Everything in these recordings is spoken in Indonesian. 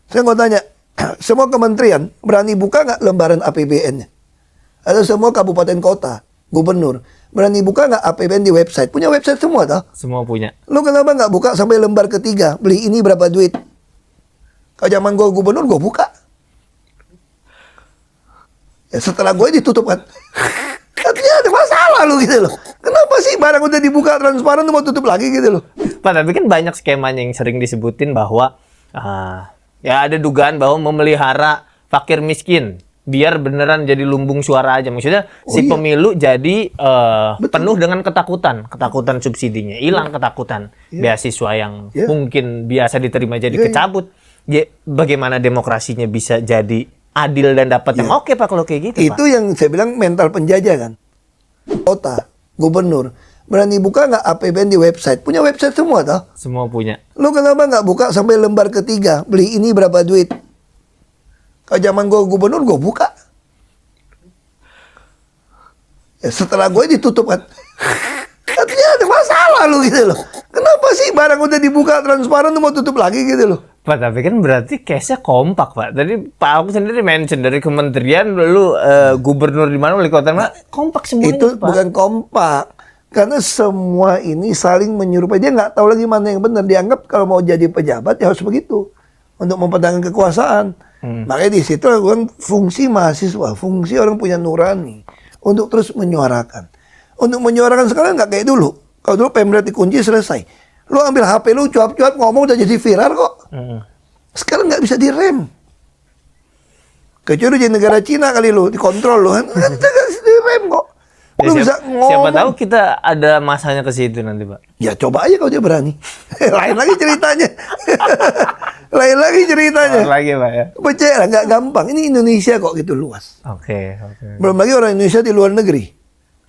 Saya mau tanya, semua kementerian berani buka nggak lembaran APBN-nya? Atau semua kabupaten kota, gubernur, berani buka nggak APBN di website? Punya website semua toh? Semua punya. Lu kenapa nggak buka sampai lembar ketiga? Beli ini berapa duit? Kalau zaman gue gubernur, gue buka. Ya setelah gue ditutup kan. Katanya ada masalah lu gitu loh. Kenapa sih barang udah dibuka transparan lu mau tutup lagi gitu loh? Pak, tapi kan banyak skemanya yang sering disebutin bahwa ya ada dugaan bahwa memelihara fakir miskin biar beneran jadi lumbung suara aja. Maksudnya si iya. pemilu jadi penuh dengan ketakutan subsidinya, hilang ketakutan beasiswa yang mungkin biasa diterima jadi kecabut. Ya, bagaimana demokrasinya bisa jadi adil dan dapat yang oke Pak kalau kayak gitu Itu Pak? yang saya bilang mental penjajah kan. Kota, gubernur, berani buka nggak APBN di website? Punya website semua toh? Semua punya. Lu kenapa nggak buka sampai lembar ketiga? Beli ini berapa duit? Kalau zaman gue gubernur, gue buka. Ya setelah gue ditutup kan. Katanya ada masalah lu gitu loh. Kenapa sih barang udah dibuka transparan lu mau tutup lagi gitu loh? Pak, tapi kan berarti case-nya kompak Pak. Tadi Pak Ahok sendiri mention dari kementerian, lalu gubernur di mana, wali kota mana, kompak semuanya Itu Pak. bukan kompak. Karena semua ini saling menyerupai. Dia nggak tahu lagi mana yang benar. Dianggap kalau mau jadi pejabat ya harus begitu. Untuk mempertahankan kekuasaan. Makanya di situ kan fungsi mahasiswa, fungsi orang punya nurani untuk terus menyuarakan. Untuk menyuarakan sekarang nggak kayak dulu. Kalau dulu Pemda dikunci selesai. Lu ambil HP lu cuap-cuap ngomong udah jadi viral kok. Sekarang nggak bisa direm. Kecuali di negara Cina kali lu dikontrol lu kan nggak bisa direm kok. Lu bisa ngomong. Siapa tahu kita ada masanya ke situ nanti Pak. Ya coba aja kalau dia berani. Lain lagi ceritanya. Lain lagi ceritanya. Lagi Pak ya. Percaya nggak gampang. Ini Indonesia kok gitu luas. Oke. Belum lagi orang Indonesia di luar negeri.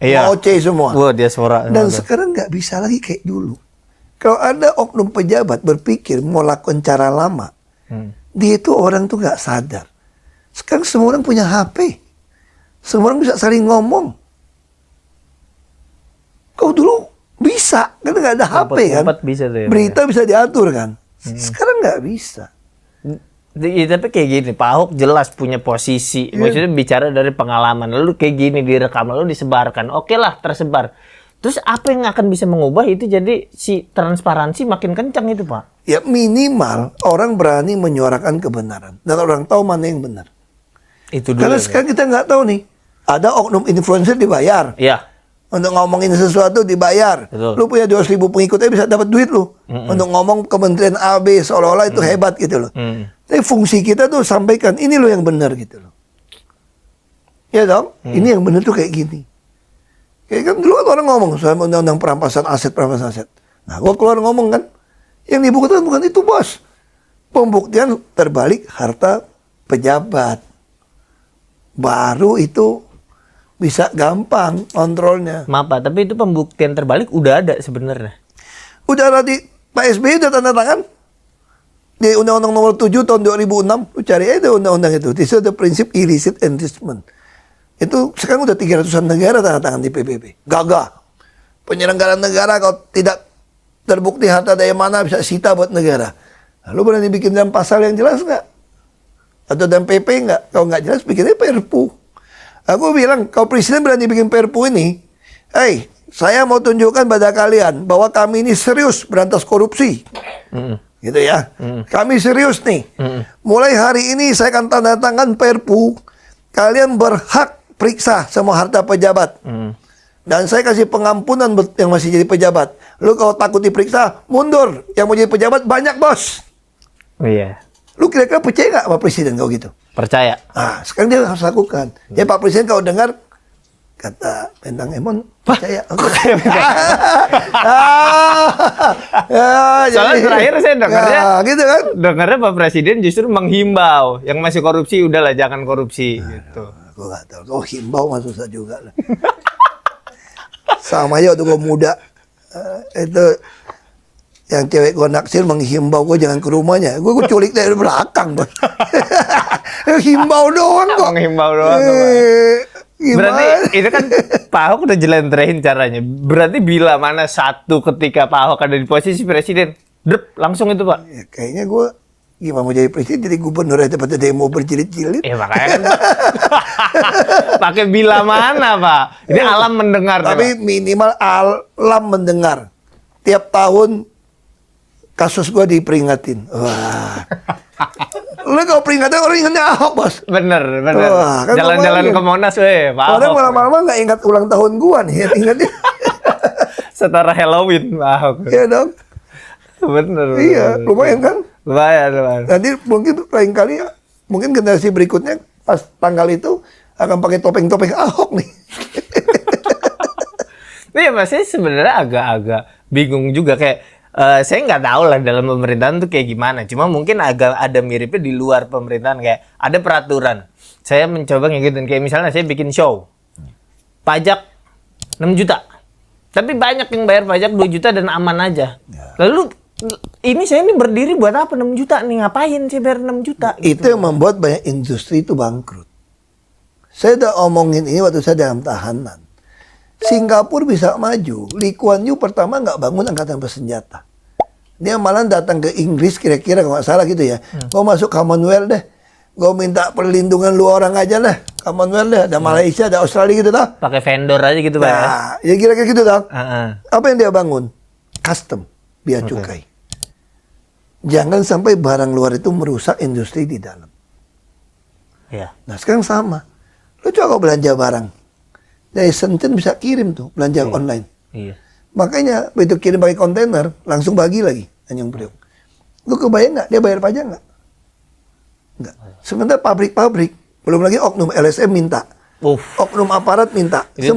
Iya. Oke semua. Wah, diaspora. Dan sekarang nggak bisa lagi kayak dulu. Kalau ada oknum pejabat berpikir mau lakukan cara lama, dia itu orang tuh nggak sadar. Sekarang semua orang punya HP. Semua orang bisa saling ngomong. Kau dulu bisa, karena nggak ada HP kan. Bisa tuh ya, Berita bisa diatur kan. Sekarang nggak bisa. Tapi kayak gini, Pak Ahok jelas punya posisi. Maksudnya bicara dari pengalaman. Lalu kayak gini direkam, lalu disebarkan. Oke lah, tersebar. Terus apa yang akan bisa mengubah itu jadi si transparansi makin kencang itu Pak? Ya minimal orang berani menyuarakan kebenaran. Dan orang tahu mana yang benar. Itu dulu. Karena sekarang kita nggak tahu nih. Ada oknum influencer dibayar. Iya. Untuk ngomongin sesuatu dibayar. Betul. Lu punya 200.000 pengikutnya bisa dapat duit lu. Untuk ngomong kementerian A, B seolah-olah itu hebat gitu loh. Tapi fungsi kita tuh sampaikan ini lo yang benar gitu loh. Ya dong? Ini yang benar tuh kayak gini. Kayak kan dulu kan orang ngomong soal undang-undang perampasan aset. Nah, gua keluar ngomong kan. Yang dibuktikan bukan itu bos. Pembuktian terbalik harta pejabat. Baru itu bisa gampang kontrolnya. Maaf Pak, tapi itu pembuktian terbalik udah ada sebenarnya. Udah ada di Pak SBY udah tanda tangan. Di Undang-Undang Nomor 7 tahun 2006. Lu cari aja undang-undang itu. Itu ada prinsip illicit enrichment. Itu sekarang udah 300-an negara tanda tangan di PBB. Gagah. Penyelenggaraan negara kalau tidak terbukti harta dari mana bisa sita buat negara. Lalu berani bikin dalam pasal yang jelas nggak? Atau dalam PP nggak? Kalau nggak jelas bikinnya Perpu. Aku bilang kalau presiden berani bikin Perpu ini, hey, saya mau tunjukkan pada kalian bahwa kami ini serius berantas korupsi. Gitu ya. Kami serius nih. Mulai hari ini saya akan tanda tangan Perpu. Kalian berhak periksa semua harta pejabat. Dan saya kasih pengampunan yang masih jadi pejabat. Lu kalau takut diperiksa, mundur. Yang mau jadi pejabat banyak bos. Oh iya. Lu kira-kira percaya nggak sama presiden kalau gitu? Percaya. Nah, sekarang dia harus lakukan. Ya Pak Presiden kalau dengar, kata Bentang Emon, percaya. Soalnya terakhir saya dengarnya, gitu kan? dengarnya Pak Presiden justru menghimbau yang masih korupsi udahlah jangan korupsi gitu. Aku nggak tahu. Oh himbau mah susah juga lah. Sama aja waktu gue muda, itu yang cewek gue naksir menghimbau gue jangan ke rumahnya. Gue culik dari belakang, bos. Himbau doang kok. Menghimbau doang. Berarti itu kan Pak Ahok udah jelentrehin caranya. Berarti bila mana satu ketika Pak Ahok ada di posisi presiden, langsung itu Pak. Ya, kayaknya gue Gimana mau jadi presiden, jadi gubernur aja pada demo berjilid-jilid. Makanya kan pakai bila mana, Pak? Ini alam mendengar. Tapi minimal alam mendengar. Tiap tahun kasus gua diperingatin. Wah. Lu kalau peringatan orang ingatnya Ahok, Bos. Bener. Wah, kan Jalan-jalan ke Monas, Pak. Orang lama-lama nggak ingat ulang tahun gua nih, ingatnya. Setara Halloween, Pak Ahok. Iya dong. Bener. Iya, lumayan kan? Lumayan. Nanti mungkin lain kali, mungkin generasi berikutnya pas tanggal itu akan pakai topeng-topeng Ahok nih. Iya, Mas, saya sebenarnya agak-agak bingung juga kayak saya nggak tahu lah dalam pemerintahan tuh kayak gimana. Cuma mungkin agak ada miripnya di luar pemerintahan kayak ada peraturan. Saya mencoba ngikutin kayak misalnya saya bikin show. Pajak 6 juta. Tapi banyak yang bayar pajak 2 juta dan aman aja. Lalu ini saya ini berdiri buat apa 6 juta nih? Ngapain sih bayar 6 juta? Itu yang membuat banyak industri itu bangkrut. Saya udah omongin ini waktu saya dalam tahanan. Singapura bisa maju. Lee Kuan Yew pertama nggak bangun angkatan bersenjata. Dia malah datang ke Inggris kira-kira kalau nggak salah gitu ya. Gue masuk Commonwealth deh. Gue minta perlindungan lu orang aja lah. Commonwealth deh. Ada Malaysia, ada Australia gitu tau. Pakai vendor aja gitu, Pak. Nah, ya kira-kira gitu tau. Uh-uh. Apa yang dia bangun? Custom, bea cukai. Jangan sampai barang luar itu merusak industri di dalam. Iya. Nah sekarang sama. Lu coba kau belanja barang. Dari Shenzhen bisa kirim tuh, belanja online. Iya. Makanya begitu kirim pakai kontainer, langsung bagi lagi Tanjung Priok. Lu kebayang nggak? Dia bayar pajak nggak? Nggak. Sementara pabrik-pabrik, belum lagi oknum LSM minta. Oknum aparat minta. Jadi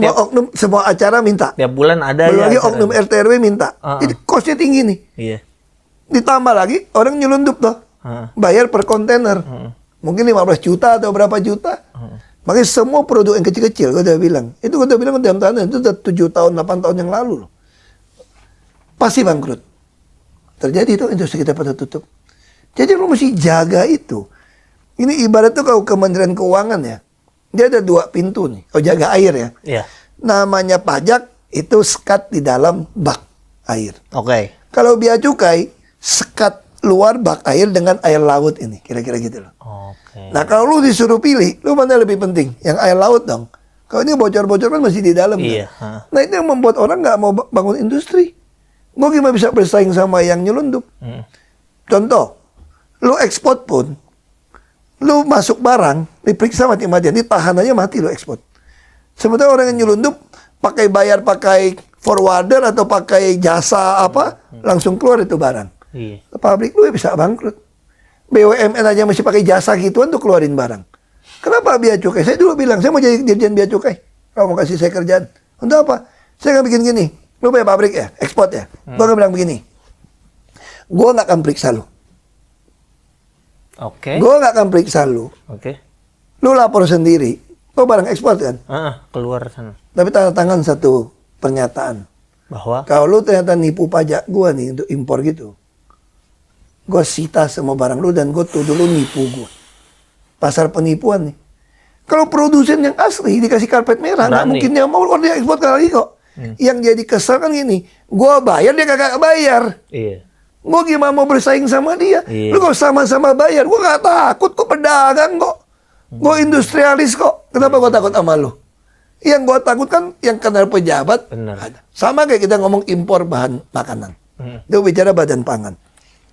Semua acara minta. Tiap bulan ada belum ya. lagi oknum RT/RW minta. Jadi kosnya tinggi nih. Iya. Ditambah lagi orang nyelundup tuh. Bayar per kontainer. Mungkin 15 juta atau berapa juta. Makanya semua produk yang kecil-kecil, gue udah bilang. Itu gue udah bilang dalam tahanan, itu udah 7 tahun, 8 tahun yang lalu loh. Pasti bangkrut. Terjadi itu industri kita pada tutup. Jadi lo mesti jaga itu. Ini ibarat tuh kalau Kementerian Keuangan ya. Dia ada 2 pintu nih. Kalau jaga air ya. Iya. Namanya pajak, itu sekat di dalam bak air. Oke. Kalau bea cukai, sekat luar bak air dengan air laut ini. Kira-kira gitu loh. Oke. Nah kalau lu disuruh pilih, lu mana lebih penting? Yang air laut dong. Kalau ini bocor-bocor kan masih di dalam. Iya. Kan? Nah itu yang membuat orang nggak mau bangun industri. Gue gimana bisa bersaing sama yang nyelundup? Contoh, lu ekspor pun, lu masuk barang, diperiksa mati-matian, ditahan aja mati lu ekspor. Sementara orang yang nyelundup, pakai forwarder atau pakai jasa apa, langsung keluar itu barang. Iya. Pabrik lu bisa bangkrut. BUMN aja masih pakai jasa gituan tuh keluarin barang. Kenapa bea cukai? Saya dulu bilang, saya mau jadi dirjen bea cukai. Kalau mau kasih saya kerjaan. Untuk apa? Saya akan bikin gini. Lu punya pabrik ya? Ekspor ya? Gue akan bilang begini. Gue nggak akan periksa lu. Oke. Gue nggak akan periksa lu. Oke. Lu lapor sendiri. Lu barang ekspor kan? Keluar sana. Tapi tanda tangan satu pernyataan. Bahwa Kalau lu ternyata nipu pajak gue nih untuk impor gitu. Gue sita semua barang lu dan gue tuduh lu nipu gue. Pasar penipuan nih. Kalau produsen yang asli dikasih karpet merah, nggak mungkin dia mau dia ekspor lagi kok. Yang jadi kesel kan gini, gue bayar dia kagak bayar. Iya. Gue gimana mau bersaing sama dia? Iya. Lu kok sama-sama bayar? Gue gak takut, kok pedagang kok. Gue industrialis kok. Kenapa gue takut sama lu? Yang gue takut kan yang kena pejabat. Benar. Sama kayak kita ngomong impor bahan makanan. Itu bicara badan pangan.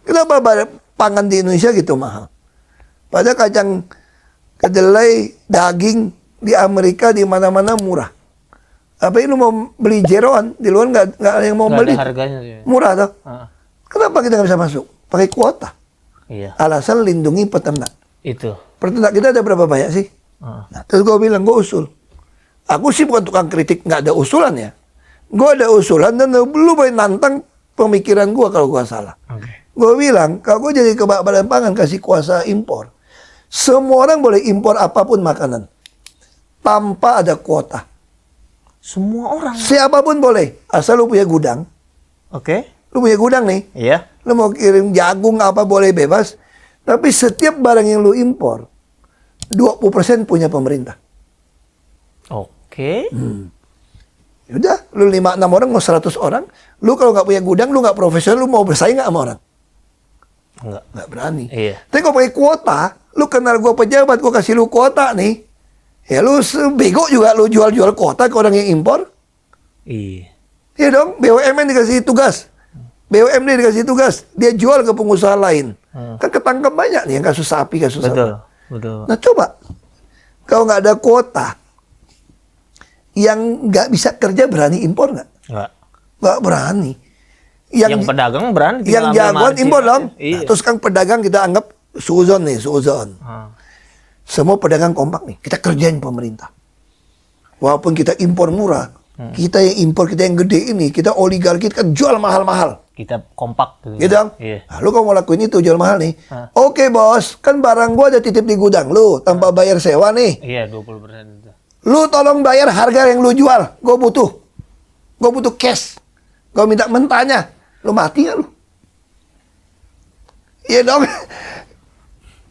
Kenapa pangan di Indonesia gitu mahal? Padahal kacang kedelai, daging di Amerika di mana-mana murah. Apa ini lu mau beli jeroan di luar nggak ada yang mau Nggak beli? ada harganya sih. Murah tuh. Kenapa kita nggak bisa masuk? Pakai kuota. Iya. Alasan lindungi peternak. Itu. Peternak kita ada berapa banyak sih? Nah, terus gue bilang, gue usul. Aku sih bukan tukang kritik, nggak ada usulan ya. Gue ada usulan dan lu boleh nantang pemikiran gue kalau gue salah. Oke. Gue bilang, kalau gue jadi kepala badan pangan kasih kuasa impor, semua orang boleh impor apapun makanan tanpa ada kuota. Semua orang. Siapapun boleh, asal lu punya gudang. Oke. Lu punya gudang nih, Iya. lu mau kirim jagung apa boleh bebas. Tapi setiap barang yang lu impor, 20% punya pemerintah. Oke. Udah, lu 5-6 orang mau 100 orang. Lu kalau nggak punya gudang, lu nggak profesional, lu mau bersaing nggak sama orang? Nggak berani. Iya. Tapi kalau pakai kuota, lu kenal gua pejabat, gua kasih lu kuota nih. Ya lu bego juga lu jual-jual kuota ke orang yang impor. Iya. Iya dong, BUMN dikasih tugas. BUMD dikasih tugas, dia jual ke pengusaha lain. Kan ketangkep banyak nih yang kasus sapi, kasus Betul. apa. Betul. Nah coba, kalau nggak ada kuota, yang nggak bisa kerja berani impor nggak? Nggak berani. Yang pedagang berani. Yang tinggal ambil jagoan margin impor aja. dong. Iya. Nah, terus kan pedagang kita anggap suzon nih, suzon. Semua pedagang kompak nih, kita kerjain pemerintah. Walaupun kita impor murah, kita yang impor, kita yang gede ini, kita oligarki, kita jual mahal-mahal. Kita kompak gitu. Gitu dong. Iya. Nah, lu kalau mau lakuin itu jual mahal nih. Oke bos, kan barang gua ada titip di gudang lu, tanpa bayar sewa nih. Iya, 20% itu. Lu tolong bayar harga yang lu jual. Gua butuh cash. Gua minta mentahnya. Lu mati gak lu? Iya dong.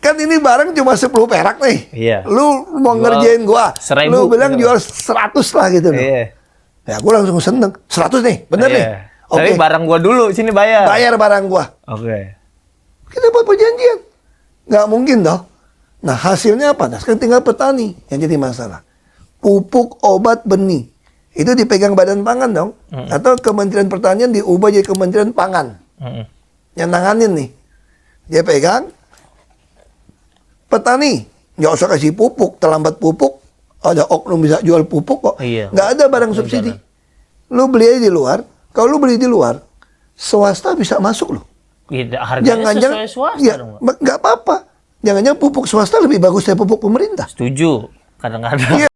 Kan ini barang cuma 10 perak nih. Iya. Lu mau Jual ngerjain gua. 1.000 Lu bilang gitu. jual 100 lah gitu loh. Iya. Ya gua langsung seneng. 100 nih, bener nih. Iya. Oke. Tapi barang gua dulu sini bayar. Bayar barang gua. Oke. Kita buat perjanjian. Nggak mungkin dong. Nah hasilnya apa? Nah sekarang tinggal petani yang jadi masalah. Pupuk, obat, benih. Itu dipegang Badan Pangan dong. Atau Kementerian Pertanian diubah jadi Kementerian Pangan. Yang nanganin nih. Dia pegang. Petani. Nggak usah kasih pupuk. Terlambat pupuk. Ada oknum bisa jual pupuk kok. Iya. Nggak ada barang subsidi. Lu beli aja di luar. Kalau lu beli di luar, swasta bisa masuk loh. Iya, harganya sesuai swasta ya, dong, Pak. nggak apa-apa. Jangan-jangan pupuk swasta lebih bagus dari pupuk pemerintah. Setuju. Kadang-kadang. Iya.